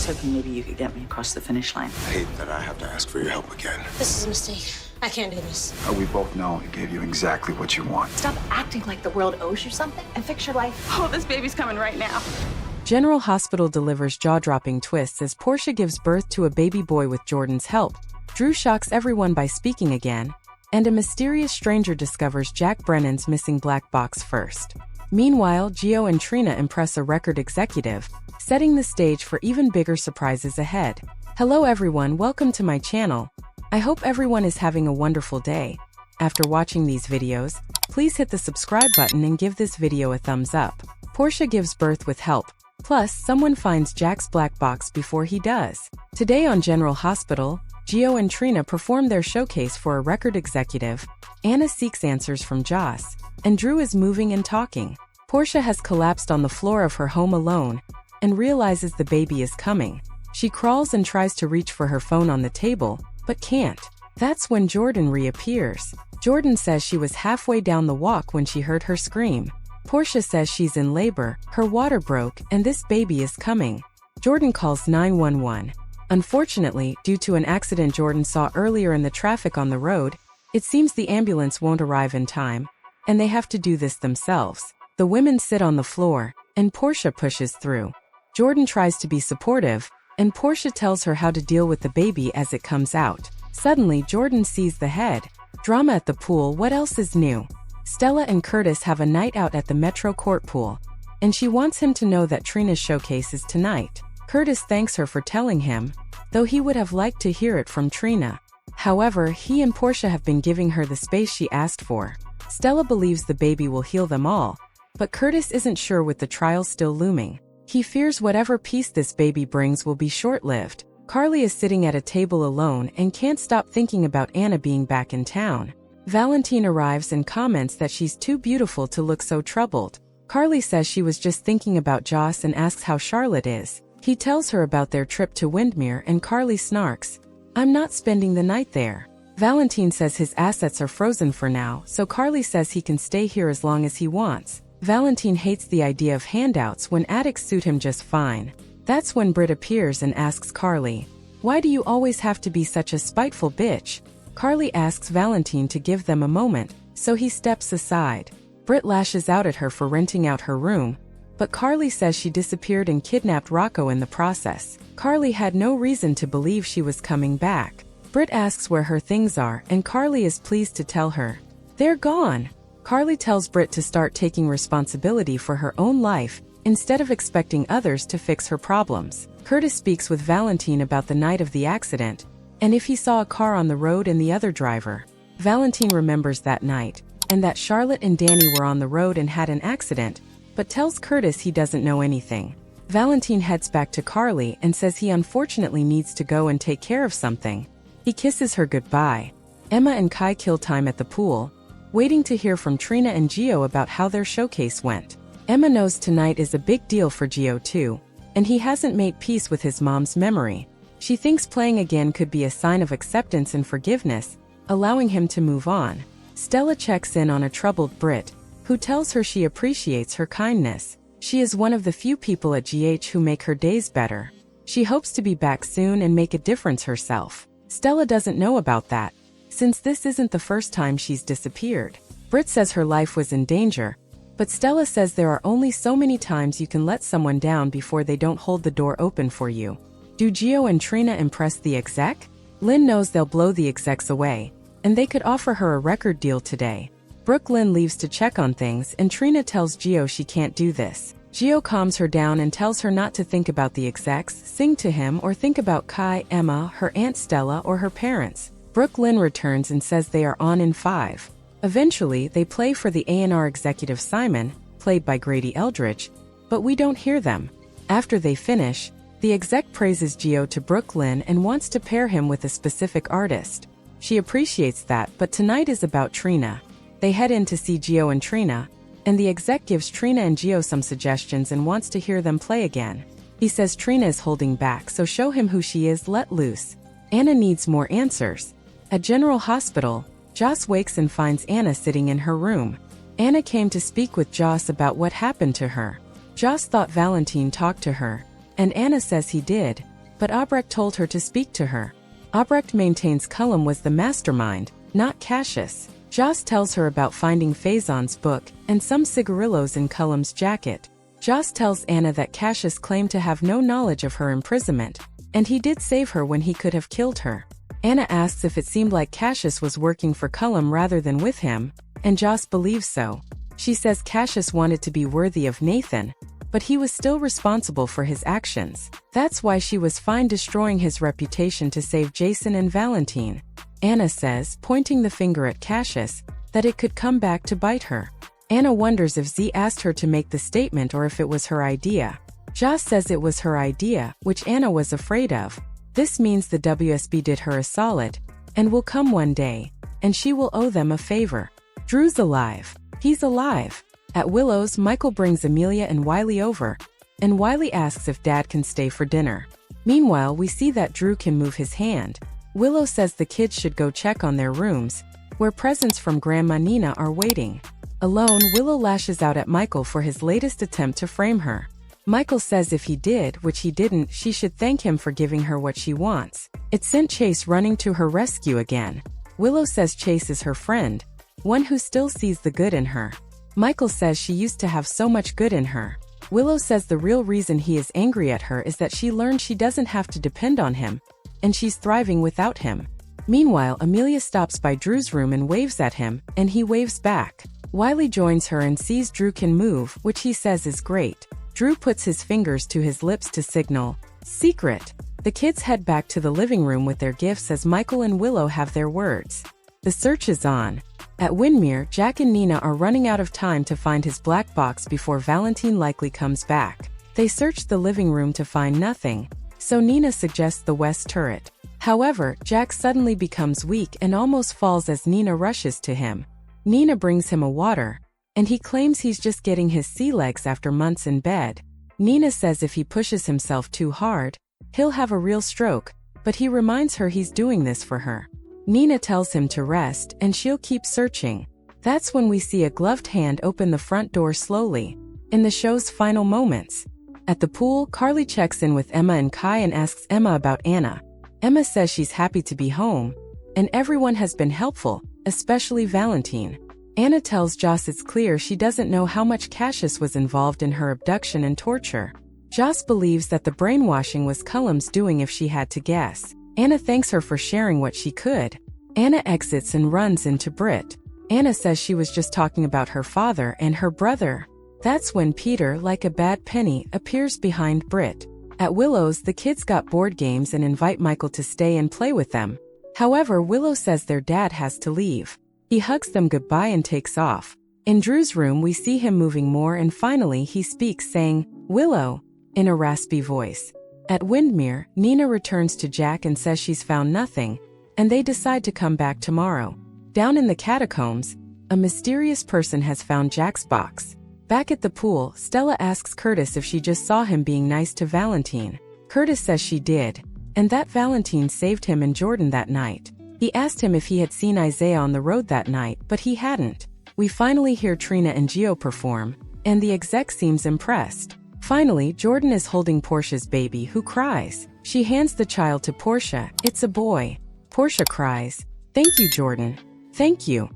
was hoping maybe you could get me across the finish line. I hate that I have to ask for your help again. This is a mistake. I can't do this. We both know he gave you exactly what you want. Stop acting like the world owes you something and fix your life. Oh, this baby's coming right now. General Hospital delivers jaw-dropping twists as Portia gives birth to a baby boy with Jordan's help. Drew shocks everyone by speaking again, and a mysterious stranger discovers Jack Brennan's missing black box first. Meanwhile, Gio and Trina impress a record executive, setting the stage for even bigger surprises ahead. Hello everyone, welcome to my channel. I hope everyone is having a wonderful day. After watching these videos, please hit the subscribe button and give this video a thumbs up. Portia gives birth with help. Plus, someone finds Jack's black box before he does. Today on General Hospital, Gio and Trina perform their showcase for a record executive. Anna seeks answers from Joss, and Drew is moving and talking. Portia has collapsed on the floor of her home alone and realizes the baby is coming. She crawls and tries to reach for her phone on the table, but can't. That's when Jordan reappears. Jordan says she was halfway down the walk when she heard her scream. Portia says she's in labor, her water broke, and this baby is coming. Jordan calls 911. Unfortunately, due to an accident Jordan saw earlier in the traffic on the road, it seems the ambulance won't arrive in time, and they have to do this themselves. The women sit on the floor, and Portia pushes through. Jordan tries to be supportive, and Portia tells her how to deal with the baby as it comes out. Suddenly, Jordan sees the head. Drama at the pool. What else is new? Stella and Curtis have a night out at the Metro Court pool, and she wants him to know that Trina's showcase is tonight. Curtis thanks her for telling him, though he would have liked to hear it from Trina. However, he and Portia have been giving her the space she asked for. Stella believes the baby will heal them all, but Curtis isn't sure with the trial still looming. He fears whatever peace this baby brings will be short-lived. Carly is sitting at a table alone and can't stop thinking about Anna being back in town. Valentine arrives and comments that she's too beautiful to look so troubled. Carly says she was just thinking about Joss and asks how Charlotte is. He tells her about their trip to Windmere and Carly snarks, "I'm not spending the night there." Valentine says his assets are frozen for now, so Carly says he can stay here as long as he wants. Valentine hates the idea of handouts when addicts suit him just fine. That's when Britt appears and asks Carly, "Why do you always have to be such a spiteful bitch?" Carly asks Valentine to give them a moment, so he steps aside. Britt lashes out at her for renting out her room, but Carly says she disappeared and kidnapped Rocco in the process. Carly had no reason to believe she was coming back. Britt asks where her things are, and Carly is pleased to tell her, "They're gone." Carly tells Britt to start taking responsibility for her own life, instead of expecting others to fix her problems. Curtis speaks with Valentine about the night of the accident, and if he saw a car on the road and the other driver. Valentine remembers that night, and that Charlotte and Danny were on the road and had an accident, but tells Curtis he doesn't know anything. Valentine heads back to Carly and says he unfortunately needs to go and take care of something. He kisses her goodbye. Emma and Kai kill time at the pool, waiting to hear from Trina and Gio about how their showcase went. Emma knows tonight is a big deal for Gio too, and he hasn't made peace with his mom's memory. She thinks playing again could be a sign of acceptance and forgiveness, allowing him to move on. Stella checks in on a troubled Britt, who tells her she appreciates her kindness. She is one of the few people at GH who make her days better. She hopes to be back soon and make a difference herself. Stella doesn't know about that, since this isn't the first time she's disappeared. Britt says her life was in danger, but Stella says there are only so many times you can let someone down before they don't hold the door open for you. Do Gio and Trina impress the exec? Lynn knows they'll blow the execs away, and they could offer her a record deal today. Brooklyn leaves to check on things, and Trina tells Gio she can't do this. Gio calms her down and tells her not to think about the execs, sing to him, or think about Kai, Emma, her Aunt Stella, or her parents. Brooklyn returns and says they are on in 5. Eventually, they play for the A&R executive Simon, played by Grady Eldridge, but we don't hear them. After they finish, the exec praises Gio to Brooklyn and wants to pair him with a specific artist. She appreciates that, but tonight is about Trina. They head in to see Gio and Trina, and the exec gives Trina and Gio some suggestions and wants to hear them play again. He says Trina is holding back, so show him who she is, let loose. Anna needs more answers. At General Hospital, Joss wakes and finds Anna sitting in her room. Anna came to speak with Joss about what happened to her. Joss thought Valentine talked to her, and Anna says he did. but Albrecht told her to speak to her. Albrecht maintains Cullum was the mastermind, not Cassius. Joss tells her about finding Faison's book and some cigarillos in Cullum's jacket. Joss tells Anna that Cassius claimed to have no knowledge of her imprisonment, and he did save her when he could have killed her. Anna asks if it seemed like Cassius was working for Cullum rather than with him, and Joss believes so. She says Cassius wanted to be worthy of Nathan, but he was still responsible for his actions. That's why she was fine destroying his reputation to save Jason and Valentine. Anna says, pointing the finger at Cassius, that it could come back to bite her. Anna wonders if Z asked her to make the statement or if it was her idea. Joss says it was her idea, which Anna was afraid of. This means the WSB did her a solid, and will come one day, and she will owe them a favor. Drew's alive. He's alive. At Willow's, Michael brings Amelia and Wiley over, and Wiley asks if Dad can stay for dinner. Meanwhile, we see that Drew can move his hand. Willow says the kids should go check on their rooms, where presents from Grandma Nina are waiting. Alone, Willow lashes out at Michael for his latest attempt to frame her. Michael says if he did, which he didn't, she should thank him for giving her what she wants. It sent Chase running to her rescue again. Willow says Chase is her friend, one who still sees the good in her. Michael says she used to have so much good in her. Willow says the real reason he is angry at her is that she learned she doesn't have to depend on him, and she's thriving without him. Meanwhile, Amelia stops by Drew's room and waves at him, and he waves back. Wiley joins her and sees Drew can move, which he says is great. Drew puts his fingers to his lips to signal, "Secret." The kids head back to the living room with their gifts as Michael and Willow have their words. The search is on. At Windmere, Jack and Nina are running out of time to find his black box before Valentine likely comes back. They search the living room to find nothing, so Nina suggests the west turret. However, Jack suddenly becomes weak and almost falls as Nina rushes to him. Nina brings him a water, and he claims he's just getting his sea legs after months in bed. Nina says if he pushes himself too hard, he'll have a real stroke, but he reminds her he's doing this for her. Nina tells him to rest, and she'll keep searching. That's when we see a gloved hand open the front door slowly, in the show's final moments. At the pool, Carly checks in with Emma and Kai and asks Emma about Anna. Emma says she's happy to be home, and everyone has been helpful, especially Valentine. Anna tells Joss it's clear she doesn't know how much Cassius was involved in her abduction and torture. Joss believes that the brainwashing was Cullum's doing if she had to guess. Anna thanks her for sharing what she could. Anna exits and runs into Britt. Anna says she was just talking about her father and her brother. That's when Peter, like a bad penny, appears behind Britt. At Willow's, the kids got board games and invite Michael to stay and play with them. However, Willow says their dad has to leave. He hugs them goodbye and takes off. In Drew's room, we see him moving more and finally he speaks saying, "Willow," in a raspy voice. At Windmere, Nina returns to Jack and says she's found nothing, and they decide to come back tomorrow. Down in the catacombs, a mysterious person has found Jack's box. Back at the pool, Stella asks Curtis if she just saw him being nice to Valentine. Curtis says she did, and that Valentine saved him and Jordan that night. He asked him if he had seen Isaiah on the road that night, but he hadn't. We finally hear Trina and Gio perform, and the exec seems impressed. Finally, Jordan is holding Portia's baby, who cries. She hands the child to Portia. It's a boy. Portia cries, "Thank you, Jordan. Thank you."